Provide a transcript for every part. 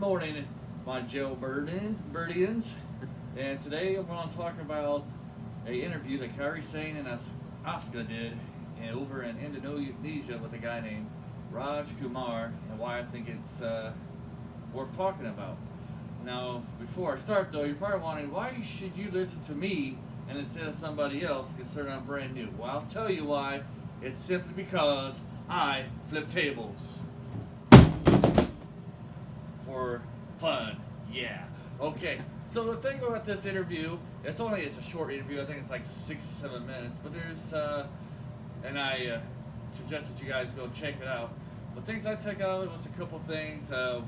Morning, my Joe Birdians, and today I'm going to talk about a interview that Kairi Sane and Asuka did over in Indonesia with a guy named Raj Kumar, and why I think it's worth talking about. Now, before I start though, you're probably wondering why should you listen to me and instead of somebody else, considering I'm brand new. Well, I'll tell you why. It's simply because I flip tables for fun. Yeah. Okay. So the thing about this interview, it's a short interview. I think it's like 6 to 7 minutes. But there's and I suggest that you guys go check it out. The things I took out was a couple things. The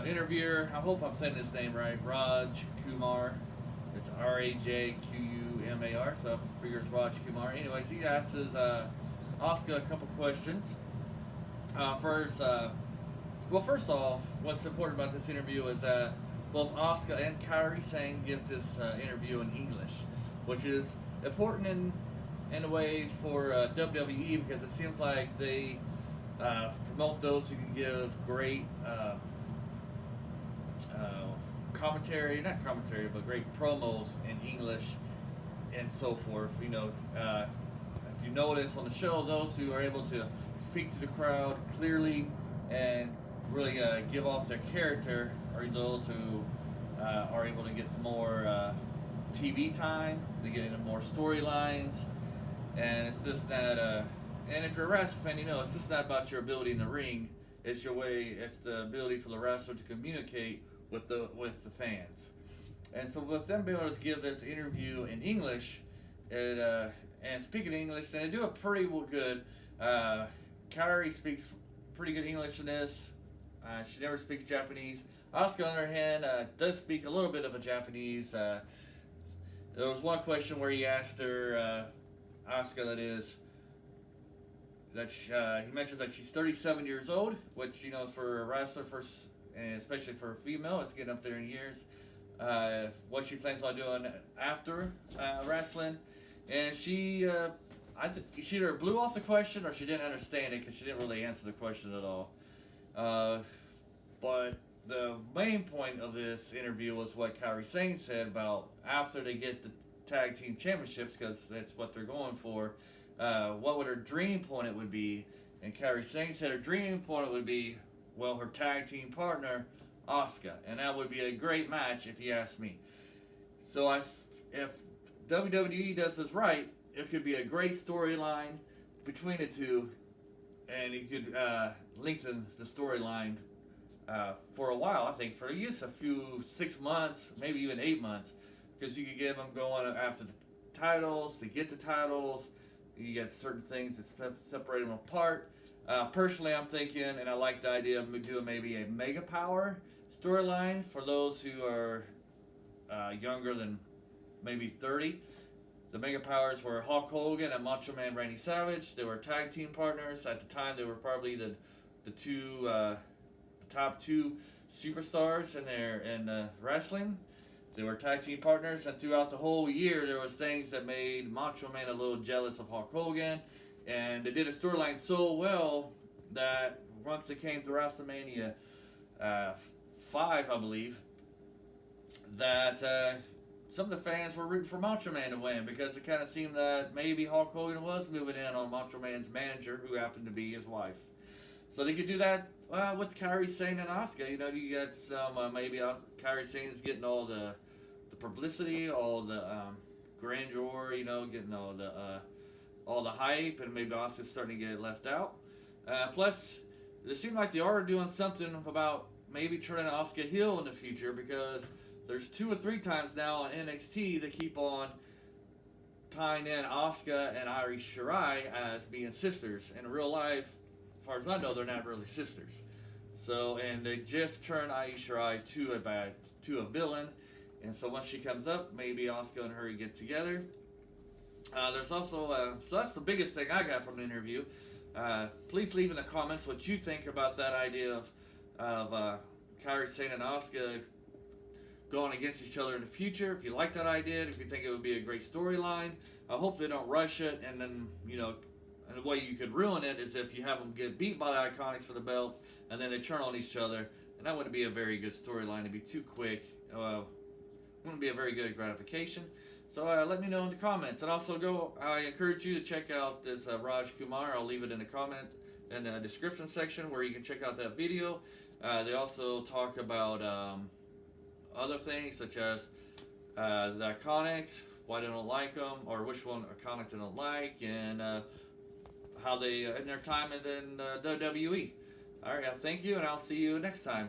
interviewer, I hope I'm saying his name right, Raj Kumar. It's Rajqumar. So I figure it's Raj Kumar. Anyways, he asks Oscar a couple questions. First off, what's important about this interview is that both Asuka and Kairi Sane gives this interview in English, which is important in a way for WWE because it seems like they promote those who can give great not commentary, but great promos in English and so forth. If you notice on the show, those who are able to speak to the crowd clearly and really give off their character are those who are able to get more TV time, they get into more storylines, and it's just that. And if you're a wrestling fan, you know it's just not about your ability in the ring. It's your way. It's the ability for the wrestler to communicate with the fans. And so with them being able to give this interview in English, and speaking English, they do it pretty well good. Kairi speaks pretty good English in this. She never speaks Japanese. Asuka, on the other hand, does speak a little bit of a Japanese. There was one question where he asked her, Asuka, he mentions that she's 37 years old, which for a wrestler, and especially for a female, it's getting up there in years. What she plans on doing after wrestling, and she either blew off the question or she didn't understand it because she didn't really answer the question at all. But the main point of this interview was what Kairi Sane said about after they get the tag team championships, because that's what they're going for. What would her dream opponent would be? And Kairi Sane said her dream opponent would be, well, her tag team partner, Asuka, and that would be a great match if you ask me. So if WWE does this right, it could be a great storyline between the two, and it could lengthen the storyline for a while. I think for at least 6 months, maybe even 8 months, because you could get them going after the titles. To get the titles, you get certain things that separate them apart. Personally, I'm thinking, and I like the idea of doing maybe a Mega Power storyline for those who are younger than maybe 30. The Mega Powers were Hulk Hogan and Macho Man Randy Savage. They were tag team partners. At the time, they were probably the top two superstars in wrestling. They were tag team partners, and throughout the whole year, there was things that made Macho Man a little jealous of Hulk Hogan. And they did a storyline so well that once they came to WrestleMania 5, I believe, that some of the fans were rooting for Macho Man to win because it kind of seemed that maybe Hulk Hogan was moving in on Macho Man's manager, who happened to be his wife. So they could do that with Kairi Sane and Asuka. You got some maybe Kairi Sane's getting all the publicity, all the grandeur, getting all the hype, and maybe Asuka's starting to get left out. Plus, it seemed like they are doing something about maybe turning Asuka heel in the future, because there's 2 or 3 times now on NXT they keep on tying in Asuka and Iri Shirai as being sisters. In real life, as far as I know, they're not really sisters. So, and they just turned Iri Shirai to a villain, and so once she comes up, maybe Asuka and her get together. There's also, so that's the biggest thing I got from the interview. Please leave in the comments what you think about that idea of Kairi Sane and Asuka going against each other in the future. If you like that idea, if you think it would be a great storyline, I hope they don't rush it, and then, and the way you could ruin it is if you have them get beat by the Iconics for the belts, and then they turn on each other, and that wouldn't be a very good storyline. It'd be too quick. Wouldn't be a very good gratification. So let me know in the comments, and also I encourage you to check out this Raj Kumar. I'll leave it in the comment in the description section where you can check out that video. They also talk about other things such as the Iconics, why they don't like them, or which one Iconic they don't like, and how they in their time in WWE. All right, thank you, and I'll see you next time.